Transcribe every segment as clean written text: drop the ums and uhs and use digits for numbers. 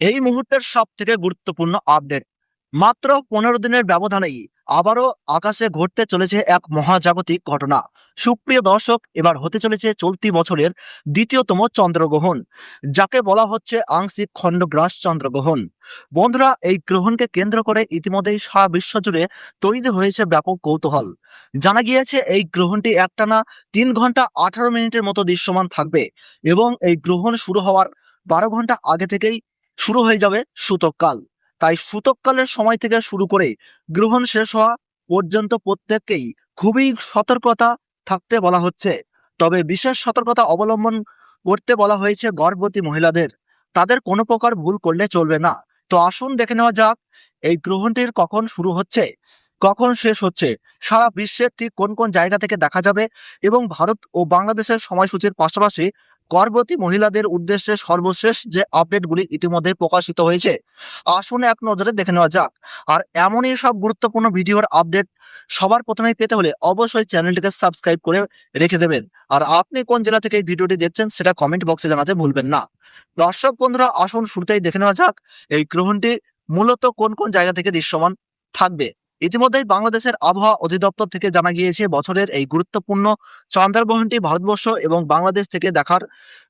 এই মুহূর্তের সব থেকে গুরুত্বপূর্ণ আপডেট। মাত্র 15 দিনের ব্যবধানেই আবারও আকাশে ঘটতে চলেছে এক মহাজাগতিক ঘটনা। সুপ্রিয় দর্শক, এবার হতে চলেছে চলতি বছরের দ্বিতীয়তম চন্দ্রগ্রহণ, যাকে বলা হচ্ছে আংশিক খণ্ডগ্রাস চন্দ্রগ্রহণ। বন্ধুরা, এই গ্রহণকে কেন্দ্র করে ইতিমধ্যেই সারা বিশ্ব জুড়ে তৈরি হয়েছে ব্যাপক কৌতূহল। জানা গিয়েছে এই গ্রহণটি একটানা 3 ঘন্টা 18 মিনিটের মতো দৃশ্যমান থাকবে এবং এই গ্রহণ শুরু হওয়ার 12 ঘন্টা আগে থেকেই শুরু হয়ে যাবে সূতককাল। তাই সূতককালের সময় থেকে শুরু করে গ্রহণ শেষ হওয়া পর্যন্ত প্রত্যেককেই খুবই সতর্কতা থাকতে বলা হচ্ছে। তবে বিশেষ সতর্কতা অবলম্বন করতে বলা হয়েছে গর্ভবতী মহিলাদের। তাদের কোনো প্রকার ভুল করলে চলবে না। তো আসুন দেখে নেওয়া যাক এই গ্রহণটির কখন শুরু হচ্ছে, কখন শেষ হচ্ছে, সারা বিশ্বের ঠিক কোন কোন জায়গা থেকে দেখা যাবে এবং ভারত ও বাংলাদেশের সময়সূচির পাশাপাশি গর্ভবতী মহিলাদের উদ্দেশ্যে সর্বশেষ যে আপডেটগুলি ইতিমধ্যে প্রকাশিত হয়েছে, আসুন এক নজরে দেখে নেওয়া যাক। আর এমনই সব গুরুত্বপূর্ণ ভিডিওর আপডেট সবার প্রথমেই পেতে হলে অবশ্যই চ্যানেলটিকে সাবস্ক্রাইব করে রেখে দেবেন। আর আপনি কোন জেলা থেকে এই ভিডিওটি দেখছেন সেটা কমেন্ট বক্সে জানাতে ভুলবেন না। দর্শক বন্ধুরা, আসুন শুরুতেই দেখে নেওয়া যাক এই গ্রহণটি মূলত কোন কোন জায়গা থেকে দৃশ্যমান থাকবে। ইতিমধ্যেই বাংলাদেশের আবহাওয়া অধিদপ্তর থেকে জানা গিয়েছে বছরের এই গুরুত্বপূর্ণ চন্দ্রগ্রহণটি ভারতবর্ষ এবং বাংলাদেশ থেকে দেখার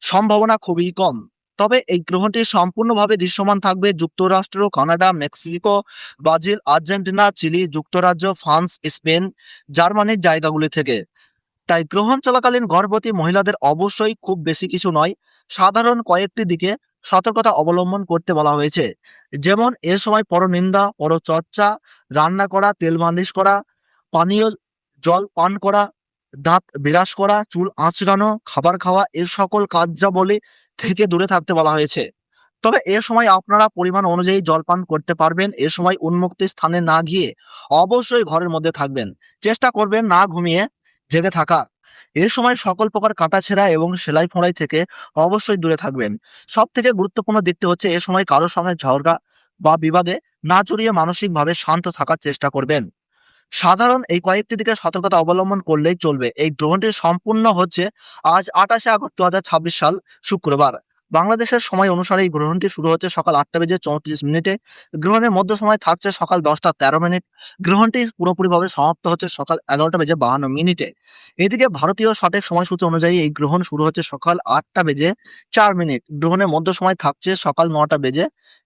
সম্ভাবনা খুবই কম। তবে এই গ্রহণটি সম্পূর্ণভাবে দৃশ্যমান থাকবে যুক্তরাষ্ট্র, Canada, Mexico, Brazil, Argentina, Chile, যুক্তরাজ্য, ফ্রান্স, স্পেন, জার্মানির জায়গাগুলি থেকে। তাই গ্রহণ চলাকালীন গর্ভবতী মহিলাদের অবশ্যই খুব বেশি কিছু নয়, সাধারণ কয়েকটি দিকে সতর্কতা অবলম্বন করতে বলা হয়েছে। যেমন এ সময় পরনিন্দা, পরচর্চা, রান্না করা, তেল মালিশ করা, পানীয় জল পান করা, দাঁত বিরাস করা, চুল আঁচড়ানো, খাবার খাওয়া, এ সকল কার্যাবলী থেকে দূরে থাকতে বলা হয়েছে। তবে এ সময় আপনারা পরিমাণ অনুযায়ী জল পান করতে পারবেন। এ সময় উন্মুক্ত স্থানে না গিয়ে অবশ্যই ঘরের মধ্যে থাকবেন। চেষ্টা করবেন না ঘুমিয়ে জেগে থাকা। এ সময় সকল প্রকার কাটাছেঁড়া এবং সেলাই ফোঁড়াই থেকে অবশ্যই দূরে থাকবেন। সব থেকে গুরুত্বপূর্ণ দিকটি হচ্ছে এ সময় কারোর সঙ্গে ঝগড়া বা বিবাদে না জড়িয়ে মানসিকভাবে শান্ত থাকার চেষ্টা করবেন। সাধারণ এই কয়েকটি দিকে সতর্কতা অবলম্বন করলেই চলবে। এই গ্রহণটি সম্পূর্ণ হচ্ছে আজ 28শে আগস্ট 2026 সাল শুক্রবার। বাংলাদেশের সময় অনুসারে এই গ্রহণটি শুরু হচ্ছে সকাল 8টা বেজে 34 মিনিটে। গ্রহণের মধ্য সময় থাকছে সকাল 10টা 13 মিনিট। গ্রহণটি পুরোপুরিভাবে সমাপ্ত হচ্ছে সকাল 11টা বেজে 52 মিনিটে। এদিকে ভারতীয় সঠিক সময়সূচি অনুযায়ী এই গ্রহণ শুরু হচ্ছে সকাল 8টা বেজে 4 মিনিট। গ্রহণের মধ্য সময় থাকছে সকাল 9টা বেজে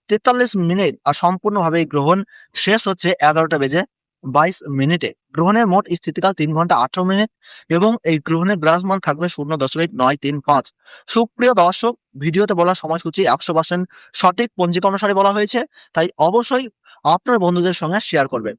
43 মিনিট। আর সম্পূর্ণভাবে এই গ্রহণ শেষ হচ্ছে 11টা বেজে 22 মিনিটে। গ্রহণের মোট স্থিতিকাল 3 ঘন্টা 18 মিনিট এবং এই গ্রহণের গ্রাসমান থাকবে 0.935। সুপ্রিয় দর্শক, ভিডিওতে বলা সময়সূচি 100% সঠিক পঞ্জিকা অনুসারে বলা হয়েছে, তাই অবশ্যই আপনার বন্ধুদের সঙ্গে শেয়ার করবেন।